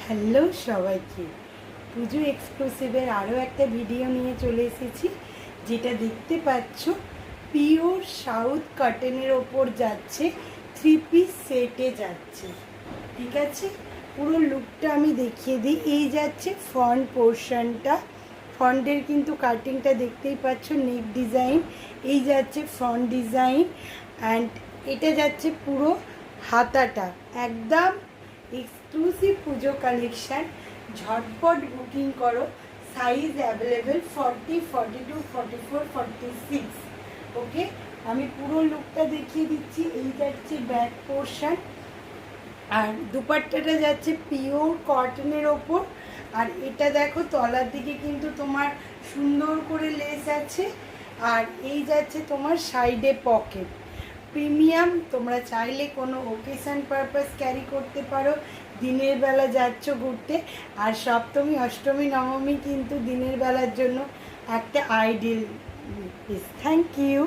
Hello সবাইকে, পুজো এক্সক্লুসিভের আরও একটা ভিডিও নিয়ে চলে এসেছি। যেটা দেখতে পাচ্ছ পিওর সাউথ কটনের ওপর যাচ্ছে, 3 পিস সেটে যাচ্ছে। ঠিক আছে, পুরো লুকটা আমি দেখিয়ে দিই। এই যাচ্ছে ফ্রন্ট পোর্শনটা, ফ্রন্টের কিন্তু কাটিংটা দেখতেই পাচ্ছ, নেক ডিজাইন। এই যাচ্ছে ফ্রন্ট ডিজাইন অ্যান্ড এটা যাচ্ছে পুরো হাতাটা, একদম এক্সক্লুসিভ পুজো কালেকশান। ঝটপট বুকিং করো। Size available 40, 42, 44, 46। ওকে, আমি পুরো লুকটা দেখিয়ে দিচ্ছি। এই যাচ্ছে ব্যাক পোর্শন আর দুপাট্টাটা যাচ্ছে পিওর কটনের ওপর। আর এটা দেখো তলার দিকে কিন্তু তোমার সুন্দর করে লেস আছে। আর এই যাচ্ছে তোমার সাইডে পকেট, প্রিমিয়াম। তোমরা চাইলে কোনো ওকেশন পারপাস ক্যারি করতে পারো। দিনের বেলা যাচ্ছ ঘুরতে, আর সপ্তমী অষ্টমী নবমী কিন্তু দিনের বেলার জন্য একটা আইডিয়াল পিস। Thank you.